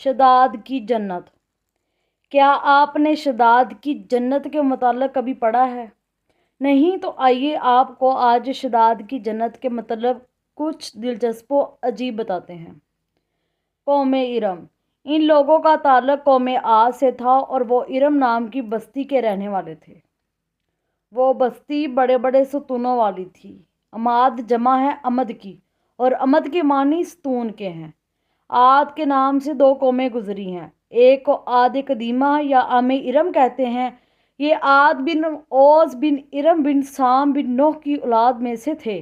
شداد کی جنت۔ کیا آپ نے شداد کی جنت کے متعلق کبھی پڑھا ہے؟ نہیں تو آئیے آپ کو آج شداد کی جنت کے متعلق کچھ دلچسپ و عجیب بتاتے ہیں۔ قوم ارم۔ ان لوگوں کا تعلق قوم عاد سے تھا اور وہ ارم نام کی بستی کے رہنے والے تھے۔ وہ بستی بڑے بڑے ستونوں والی تھی۔ عماد جمع ہے امد کی، اور امد کے معنی ستون کے ہیں۔ عاد کے نام سے دو قومیں گزری ہیں۔ ایک کو عاد قدیمہ یا عام ارم کہتے ہیں۔ یہ عاد بن اوز بن ارم بن سام بن نوح کی اولاد میں سے تھے۔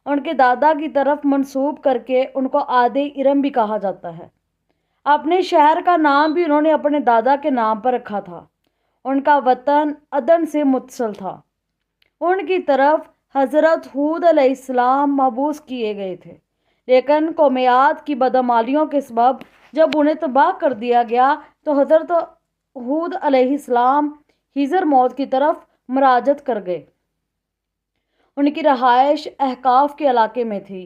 ان کے دادا کی طرف منسوب کر کے ان کو عاد ارم بھی کہا جاتا ہے۔ اپنے شہر کا نام بھی انہوں نے اپنے دادا کے نام پر رکھا تھا۔ ان کا وطن عدن سے متصل تھا۔ ان کی طرف حضرت ہود علیہ السلام مبعوث کیے گئے تھے، لیکن قوم عاد کی بدعمالیوں کے سبب جب انہیں تباہ کر دیا گیا تو حضرت ہود علیہ السلام ہجر موت کی طرف مراجعت کر گئے۔ ان کی رہائش احقاف کے علاقے میں تھی۔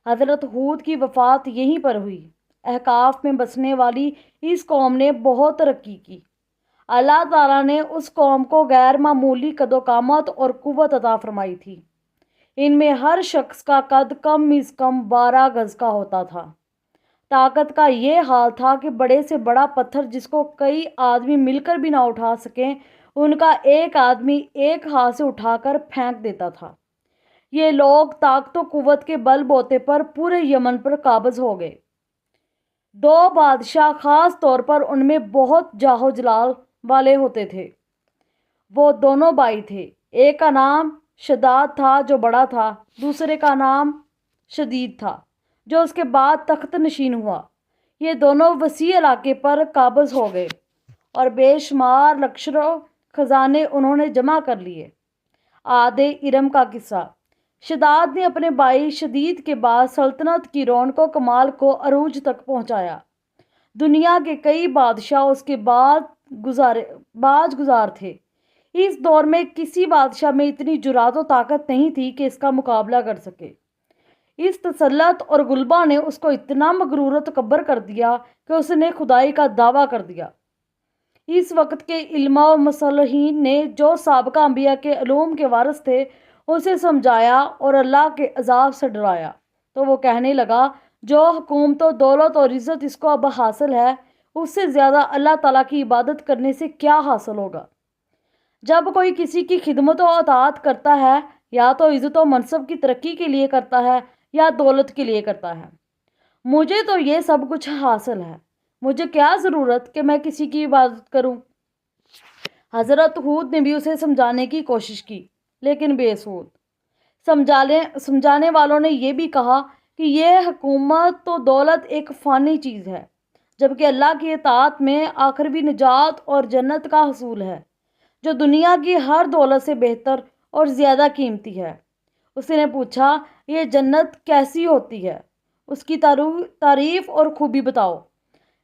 حضرت ہود کی وفات یہیں پر ہوئی۔ احقاف میں بسنے والی اس قوم نے بہت ترقی کی۔ اللہ تعالیٰ نے اس قوم کو غیر معمولی قد و قامت اور قوت عطا فرمائی تھی۔ ان میں ہر شخص کا قد کم از کم 12 گز کا ہوتا تھا۔ طاقت کا یہ حال تھا کہ بڑے سے بڑا پتھر جس کو کئی آدمی مل کر بھی نہ اٹھا سکیں، ان کا ایک آدمی ایک ہاتھ سے اٹھا کر پھینک دیتا تھا۔ یہ لوگ طاقت و قوت کے بل بوتے پر پورے یمن پر قابض ہو گئے۔ دو بادشاہ خاص طور پر ان میں بہت جاہ و جلال والے ہوتے تھے۔ وہ دونوں بھائی تھے۔ ایک کا نام شداد تھا جو بڑا تھا، دوسرے کا نام شدید تھا جو اس کے بعد تخت نشین ہوا۔ یہ دونوں وسیع علاقے پر قابض ہو گئے اور بے شمار لشکر و خزانے انہوں نے جمع کر لیے۔ عاد ارم کا قصہ۔ شداد نے اپنے بھائی شدید کے بعد سلطنت کی رونق و کمال کو عروج تک پہنچایا۔ دنیا کے کئی بادشاہ اس کے بعد باج گزار تھے۔ اس دور میں کسی بادشاہ میں اتنی جرأت و طاقت نہیں تھی کہ اس کا مقابلہ کر سکے۔ اس تسلط اور غلبہ نے اس کو اتنا مغرور و تکبر کر دیا کہ اس نے خدائی کا دعویٰ کر دیا۔ اس وقت کے علماء و مصلحین نے جو سابقہ انبیاء کے علوم کے وارث تھے اسے سمجھایا اور اللہ کے عذاب سے ڈرایا، تو وہ کہنے لگا جو حکومت و دولت اور عزت اس کو اب حاصل ہے، اس سے زیادہ اللہ تعالیٰ کی عبادت کرنے سے کیا حاصل ہوگا؟ جب کوئی کسی کی خدمت و اطاعت کرتا ہے یا تو عزت و منصب کی ترقی کے لیے کرتا ہے یا دولت کے لیے کرتا ہے۔ مجھے تو یہ سب کچھ حاصل ہے، مجھے کیا ضرورت کہ میں کسی کی عبادت کروں؟ حضرت ہود نے بھی اسے سمجھانے کی کوشش کی، لیکن بے سود۔ سمجھانے والوں نے یہ بھی کہا کہ یہ حکومت و دولت ایک فانی چیز ہے، جبکہ اللہ کی اطاعت میں آخروی نجات اور جنت کا حصول ہے، جو دنیا کی ہر دولت سے بہتر اور زیادہ قیمتی ہے۔ اس نے پوچھا، یہ جنت کیسی ہوتی ہے؟ اس کی تعریف اور خوبی بتاؤ۔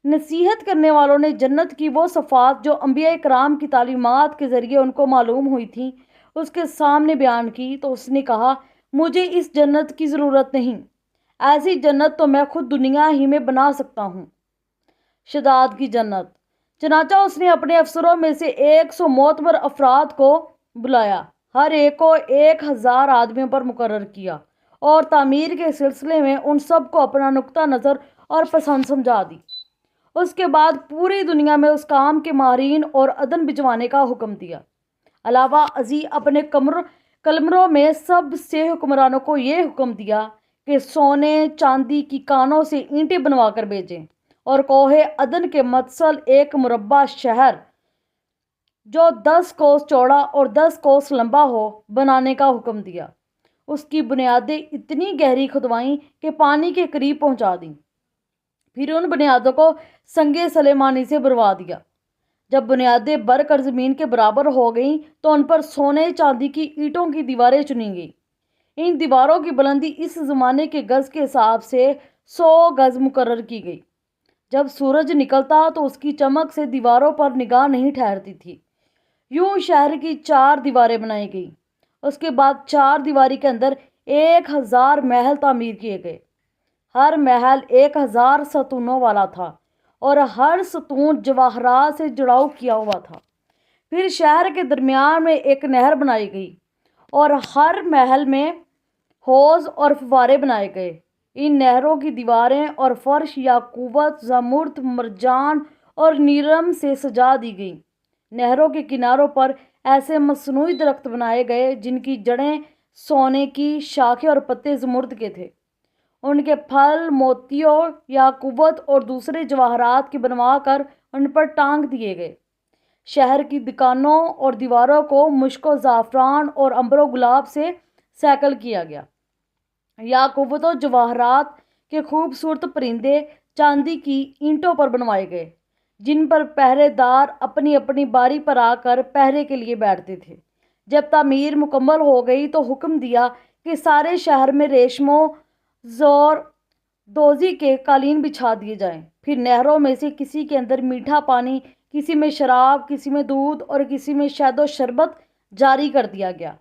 نصیحت کرنے والوں نے جنت کی وہ صفات جو انبیاء کرام کی تعلیمات کے ذریعے ان کو معلوم ہوئی تھیں اس کے سامنے بیان کی، تو اس نے کہا، مجھے اس جنت کی ضرورت نہیں، ایسی جنت تو میں خود دنیا ہی میں بنا سکتا ہوں۔ شداد کی جنت۔ چنانچہ اس نے اپنے افسروں میں سے 100 معتبر افراد کو بلایا، ہر ایک کو 1000 آدمیوں پر مقرر کیا اور تعمیر کے سلسلے میں ان سب کو اپنا نقطہ نظر اور پسند سمجھا دی۔ اس کے بعد پوری دنیا میں اس کام کے ماہرین اور عدن بھجوانے کا حکم دیا۔ علاوہ ازیں اپنے قلمروں میں سب سے حکمرانوں کو یہ حکم دیا کہ سونے چاندی کی کانوں سے اینٹیں بنوا کر بھیجیں اور کوہ عدن کے متصل ایک مربع شہر جو 10 کوس چوڑا اور 10 کوس لمبا ہو بنانے کا حکم دیا۔ اس کی بنیادیں اتنی گہری کھدوائیں کہ پانی کے قریب پہنچا دیں، پھر ان بنیادوں کو سنگ سلیمانی سے بھروا دیا۔ جب بنیادیں بر کر زمین کے برابر ہو گئیں تو ان پر سونے چاندی کی اینٹوں کی دیواریں چنی گئیں۔ ان دیواروں کی بلندی اس زمانے کے گز کے حساب سے 100 گز مقرر کی گئی۔ جب سورج نکلتا تو اس کی چمک سے دیواروں پر نگاہ نہیں ٹھہرتی تھی۔ یوں شہر کی 4 دیواریں بنائی گئیں۔ اس کے بعد 4 دیواری کے اندر 1000 محل تعمیر کیے گئے۔ ہر محل 1000 ستونوں والا تھا اور ہر ستون جواہرات سے جڑاؤ کیا ہوا تھا۔ پھر شہر کے درمیان میں ایک نہر بنائی گئی اور ہر محل میں حوض اور فوارے بنائے گئے۔ ان نہروں کی دیواریں اور فرش یاقوت، زمرد، مرجان اور نیلم سے سجا دی گئیں۔ نہروں کے کناروں پر ایسے مصنوعی درخت بنائے گئے جن کی جڑیں سونے کی، شاخیں اور پتے زمرد کے تھے۔ ان کے پھل موتیوں، یاقوت اور دوسرے جواہرات کے بنوا کر ان پر ٹانگ دیے گئے۔ شہر کی دکانوں اور دیواروں کو مشک و زعفران اور عنبر و گلاب سے سیکل کیا گیا۔ یاقوت و جواہرات کے خوبصورت پرندے چاندی کی اینٹوں پر بنوائے گئے، جن پر پہرے دار اپنی اپنی باری پر آ کر پہرے کے لیے بیٹھتے تھے۔ جب تعمیر مکمل ہو گئی تو حکم دیا کہ سارے شہر میں ریشم و زردوزی کے قالین بچھا دیے جائیں۔ پھر نہروں میں سے کسی کے اندر میٹھا پانی، کسی میں شراب، کسی میں دودھ اور کسی میں شہد و شربت جاری کر دیا گیا۔